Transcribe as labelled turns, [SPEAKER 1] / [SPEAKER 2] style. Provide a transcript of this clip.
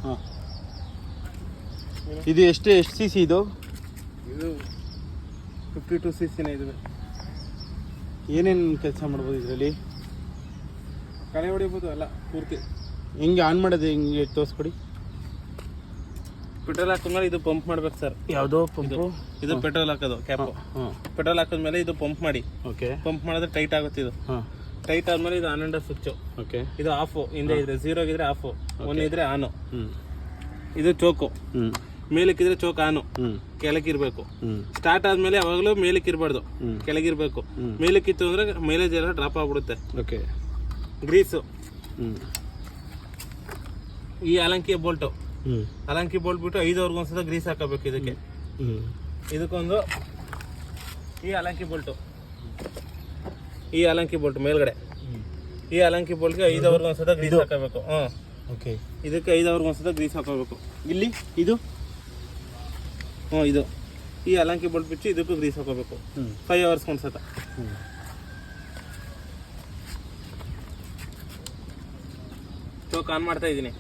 [SPEAKER 1] ಹಾಂ, ಇದು ಎಷ್ಟು ಸಿ ಸಿ ಇದು?
[SPEAKER 2] ಇದು 52 cc ಇದು.
[SPEAKER 1] ಏನೇನು ಕೆಲಸ ಮಾಡ್ಬೋದು ಇದರಲ್ಲಿ?
[SPEAKER 2] ಕಳೆ ಹೊಡಿಬೋದು ಅಲ್ಲ ಪೂರ್ತಿ.
[SPEAKER 1] ಹೆಂಗೆ ಆನ್ ಮಾಡೋದು, ಹೆಂಗೆ ತೋರಿಸ್ಕೊಡಿ.
[SPEAKER 2] ಪೆಟ್ರೋಲ್ ಹಾಕಿದ್ಮೇಲೆ ಇದು ಪಂಪ್ ಮಾಡ್ಬೇಕು ಸರ್.
[SPEAKER 1] ಯಾವುದೋ ಪಂಪು?
[SPEAKER 2] ಇದು ಪೆಟ್ರೋಲ್ ಹಾಕೋದು ಕ್ಯಾಪ್. ಪೆಟ್ರೋಲ್ ಹಾಕಿದ್ಮೇಲೆ ಇದು ಪಂಪ್ ಮಾಡಿ.
[SPEAKER 1] ಓಕೆ.
[SPEAKER 2] ಪಂಪ್ ಮಾಡಿದ್ರೆ ಟೈಟ್ ಆಗುತ್ತೆ ಇದು.
[SPEAKER 1] ಹಾಂ,
[SPEAKER 2] ಟೈಟ್ ಆದ್ಮೇಲೆ ಇದು on and off switch.
[SPEAKER 1] Okay.
[SPEAKER 2] ಇದು ಆಫ್, ಹಿಂದೆ ಇದ್ರೆ 0 ಇದ್ರೆ ಆಫ್, 1 ಇದ್ರೆ ಆನು.
[SPEAKER 1] ಹ್ಞೂ.
[SPEAKER 2] ಇದು ಚೋಕು.
[SPEAKER 1] ಹ್ಞೂ.
[SPEAKER 2] ಮೇಲಕ್ಕಿದ್ರೆ ಚೋಕ್ ಆನು,
[SPEAKER 1] ಹ್ಞೂ.
[SPEAKER 2] ಕೆಳಗಿರ್ಬೇಕು.
[SPEAKER 1] ಹ್ಞೂ.
[SPEAKER 2] ಸ್ಟಾರ್ಟ್ ಆದ್ಮೇಲೆ ಯಾವಾಗಲೂ ಮೇಲಕ್ಕಿರ್ಬಾರ್ದು, ಕೆಳಗಿರ್ಬೇಕು. ಮೇಲಕ್ಕಿತ್ತು ಅಂದ್ರೆ ಮೈಲೇಜ್ ಎಲ್ಲ ಡ್ರಾಪ್ ಆಗ್ಬಿಡುತ್ತೆ.
[SPEAKER 1] ಓಕೆ.
[SPEAKER 2] ಗ್ರೀಸು.
[SPEAKER 1] ಹ್ಞೂ.
[SPEAKER 2] ಈ ಅಲಂಕಿ ಬೋಲ್ಟು.
[SPEAKER 1] ಹ್ಞೂ.
[SPEAKER 2] ಅಲಂಕಿ ಬೋಲ್ಟ್ ಬಿಟ್ಟು 5 ಒಂದ್ಸಲ ಗ್ರೀಸ್ ಹಾಕಬೇಕು ಇದಕ್ಕೆ.
[SPEAKER 1] ಹ್ಞೂ.
[SPEAKER 2] ಇದಕ್ಕೊಂದು ಈ ಅಲಂಕಿ ಬೋಲ್ಟು, ಈ ಅಲಂಕಿ ಬೋಲ್ಟ್ ಮೇಲ್ಗಡೆ. ಈ ಅಲಂಕಿ ಬೋಲ್ಟ್ಗೆ 5 ಒಂದ್ಸಲ ಗ್ರೀಸ್ ಹಾಕಬೇಕು. ಹಾಂ,
[SPEAKER 1] ಓಕೆ.
[SPEAKER 2] ಇದಕ್ಕೆ 5 ಒಂದ್ಸಲ ಗ್ರೀಸ್ ಹಾಕೋಬೇಕು.
[SPEAKER 1] ಇಲ್ಲಿ ಇದು?
[SPEAKER 2] ಹ್ಞೂ, ಇದು ಈ ಅಲಂಕಿ ಬೋಲ್ಟ್ ಬಿಚ್ಚಿ ಇದಕ್ಕೂ ಗ್ರೀಸ್ ಹಾಕೋಬೇಕು. 5 hours ಒಂದ್ಸತ. ಚೋಕ್ ಆನ್ ಮಾಡ್ತಾ ಇದ್ದೀನಿ.